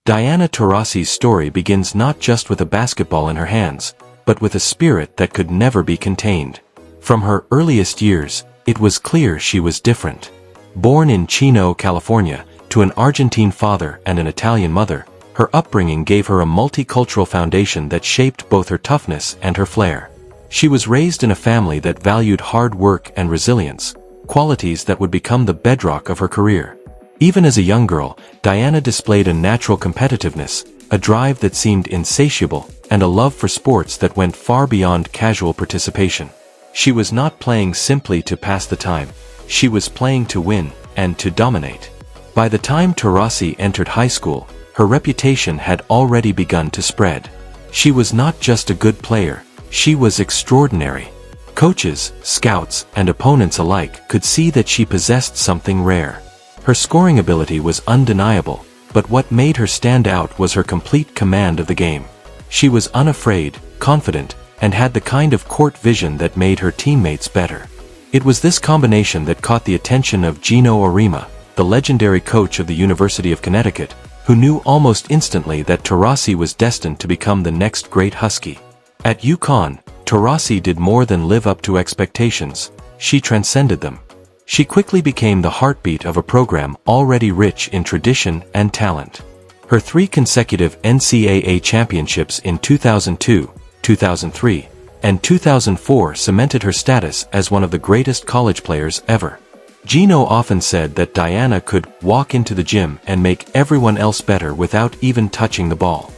Diana Taurasi's story begins not just with a basketball in her hands, but with a spirit that could never be contained. From her earliest years, it was clear she was different. Born in Chino, California, to an Argentine father and an Italian mother, her upbringing gave her a multicultural foundation that shaped both her toughness and her flair. She was raised in a family that valued hard work and resilience, qualities that would become the bedrock of her career. Even as a young girl, Diana displayed a natural competitiveness, a drive that seemed insatiable, and a love for sports that went far beyond casual participation. She was not playing simply to pass the time. She was playing to win and to dominate. By the time Taurasi entered high school, her reputation had already begun to spread. She was not just a good player, she was extraordinary. Coaches, scouts, and opponents alike could see that she possessed something rare. Her scoring ability was undeniable, but what made her stand out was her complete command of the game. She was unafraid, confident, and had the kind of court vision that made her teammates better. It was this combination that caught the attention of Gino Auriemma, the legendary coach of the University of Connecticut, who knew almost instantly that Taurasi was destined to become the next great Husky. At UConn, Taurasi did more than live up to expectations, she transcended them. She quickly became the heartbeat of a program already rich in tradition and talent. Her 3 consecutive NCAA championships in 2002, 2003, and 2004 cemented her status as one of the greatest college players ever. Gino often said that Diana could walk into the gym and make everyone else better without even touching the ball.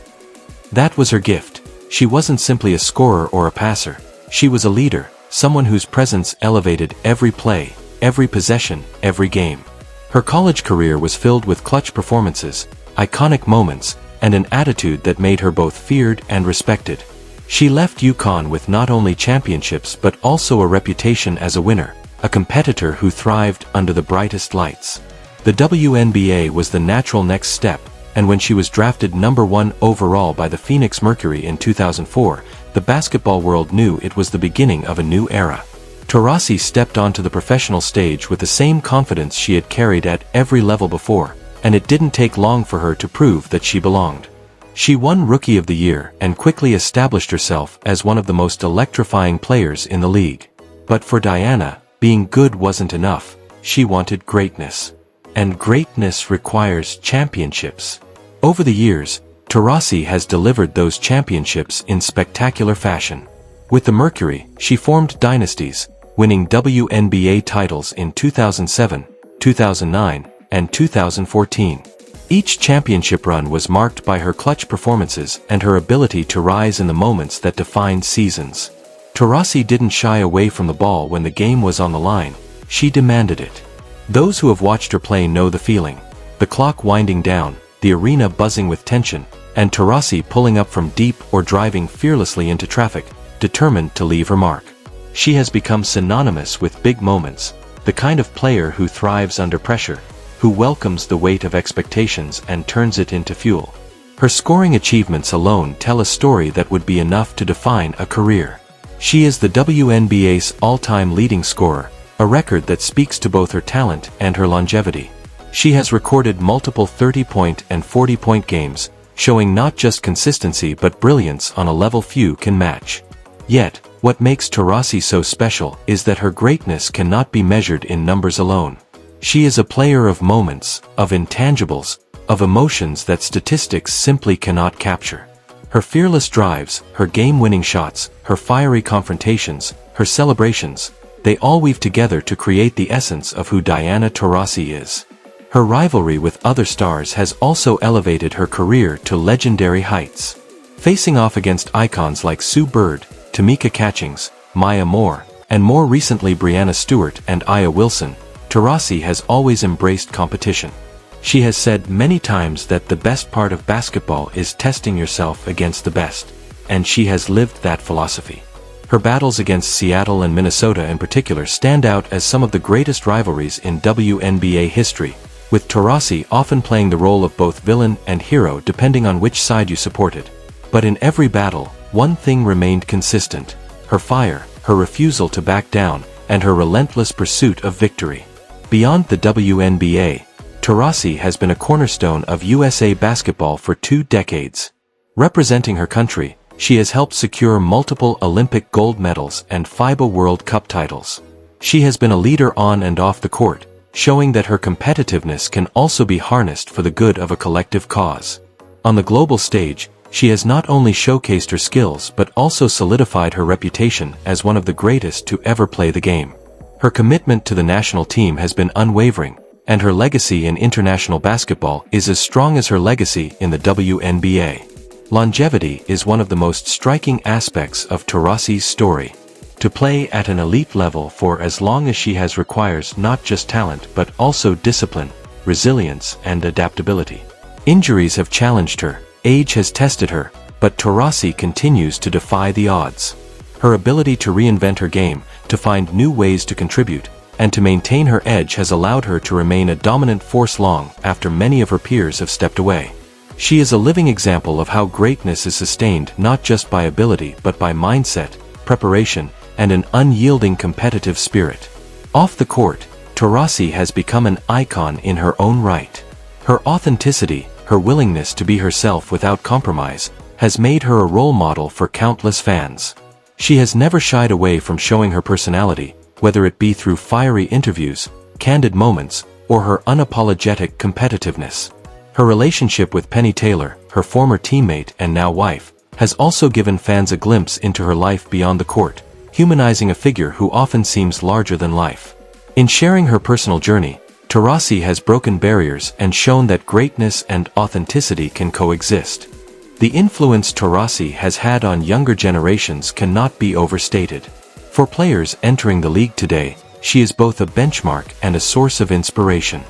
That was her gift. She wasn't simply a scorer or a passer. She was a leader, someone whose presence elevated every play, every possession, every game. Her college career was filled with clutch performances, iconic moments, and an attitude that made her both feared and respected. She left UConn with not only championships but also a reputation as a winner, a competitor who thrived under the brightest lights. The WNBA was the natural next step, and when she was drafted number 1 overall by the Phoenix Mercury in 2004, the basketball world knew it was the beginning of a new era. Taurasi stepped onto the professional stage with the same confidence she had carried at every level before, and it didn't take long for her to prove that she belonged. She won Rookie of the Year and quickly established herself as one of the most electrifying players in the league. But for Diana, being good wasn't enough. She wanted greatness. And greatness requires championships. Over the years, Taurasi has delivered those championships in spectacular fashion. With the Mercury, she formed dynasties, winning WNBA titles in 2007, 2009, and 2014. Each championship run was marked by her clutch performances and her ability to rise in the moments that defined seasons. Taurasi didn't shy away from the ball when the game was on the line, she demanded it. Those who have watched her play know the feeling. The clock winding down, the arena buzzing with tension, and Taurasi pulling up from deep or driving fearlessly into traffic, determined to leave her mark. She has become synonymous with big moments, the kind of player who thrives under pressure, who welcomes the weight of expectations and turns it into fuel. Her scoring achievements alone tell a story that would be enough to define a career. She is the WNBA's all-time leading scorer, a record that speaks to both her talent and her longevity. She has recorded multiple 30-point and 40-point games, showing not just consistency but brilliance on a level few can match. Yet, what makes Taurasi so special is that her greatness cannot be measured in numbers alone. She is a player of moments, of intangibles, of emotions that statistics simply cannot capture. Her fearless drives, her game-winning shots, her fiery confrontations, her celebrations, they all weave together to create the essence of who Diana Taurasi is. Her rivalry with other stars has also elevated her career to legendary heights. Facing off against icons like Sue Bird, Tamika Catchings, Maya Moore, and more recently Breanna Stewart and Aya Wilson, Taurasi has always embraced competition. She has said many times that the best part of basketball is testing yourself against the best, and she has lived that philosophy. Her battles against Seattle and Minnesota in particular stand out as some of the greatest rivalries in WNBA history, with Taurasi often playing the role of both villain and hero depending on which side you supported. But in every battle, one thing remained consistent: her fire, her refusal to back down, and her relentless pursuit of victory. Beyond the WNBA, Taurasi has been a cornerstone of USA basketball for 2 decades. Representing her country, she has helped secure multiple Olympic gold medals and FIBA World Cup titles. She has been a leader on and off the court, showing that her competitiveness can also be harnessed for the good of a collective cause. On the global stage, she has not only showcased her skills but also solidified her reputation as one of the greatest to ever play the game. Her commitment to the national team has been unwavering, and her legacy in international basketball is as strong as her legacy in the WNBA. Longevity is one of the most striking aspects of Taurasi's story. To play at an elite level for as long as she has requires not just talent but also discipline, resilience, and adaptability. Injuries have challenged her, age has tested her, but Taurasi continues to defy the odds. Her ability to reinvent her game, to find new ways to contribute, and to maintain her edge has allowed her to remain a dominant force long after many of her peers have stepped away. She is a living example of how greatness is sustained not just by ability but by mindset, preparation, and an unyielding competitive spirit. Off the court, Taurasi has become an icon in her own right. Her authenticity, her willingness to be herself without compromise, has made her a role model for countless fans. She has never shied away from showing her personality, whether it be through fiery interviews, candid moments, or her unapologetic competitiveness. Her relationship with Penny Taylor, her former teammate and now wife, has also given fans a glimpse into her life beyond the court, humanizing a figure who often seems larger than life. In sharing her personal journey, Taurasi has broken barriers and shown that greatness and authenticity can coexist. The influence Taurasi has had on younger generations cannot be overstated. For players entering the league today, she is both a benchmark and a source of inspiration.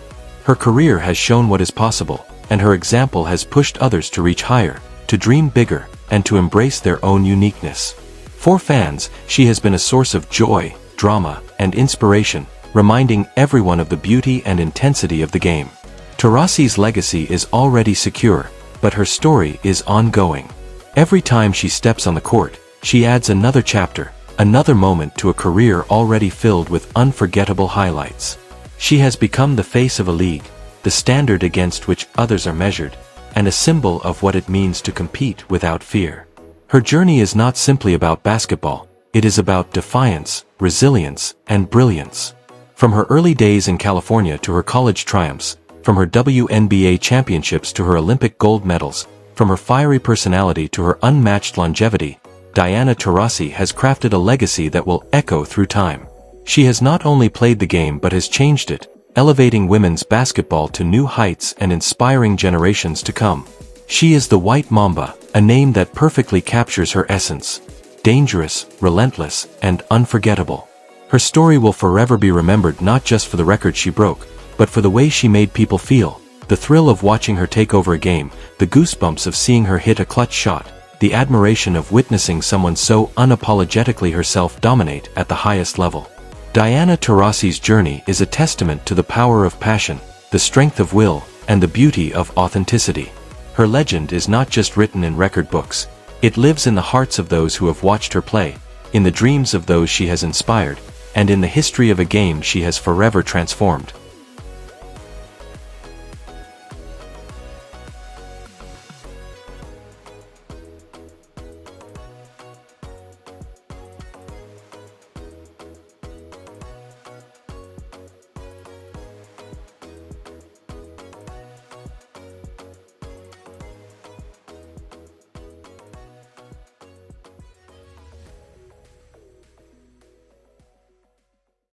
Her career has shown what is possible, and her example has pushed others to reach higher, to dream bigger, and to embrace their own uniqueness. For fans, she has been a source of joy, drama, and inspiration, reminding everyone of the beauty and intensity of the game. Taurasi's legacy is already secure, but her story is ongoing. Every time she steps on the court, she adds another chapter, another moment to a career already filled with unforgettable highlights. She has become the face of a league, the standard against which others are measured, and a symbol of what it means to compete without fear. Her journey is not simply about basketball, it is about defiance, resilience, and brilliance. From her early days in California to her college triumphs, from her WNBA championships to her Olympic gold medals, from her fiery personality to her unmatched longevity, Diana Taurasi has crafted a legacy that will echo through time. She has not only played the game but has changed it, elevating women's basketball to new heights and inspiring generations to come. She is the White Mamba, a name that perfectly captures her essence. Dangerous, relentless, and unforgettable. Her story will forever be remembered not just for the record she broke, but for the way she made people feel, the thrill of watching her take over a game, the goosebumps of seeing her hit a clutch shot, the admiration of witnessing someone so unapologetically herself dominate at the highest level. Diana Taurasi's journey is a testament to the power of passion, the strength of will, and the beauty of authenticity. Her legend is not just written in record books, it lives in the hearts of those who have watched her play, in the dreams of those she has inspired, and in the history of a game she has forever transformed.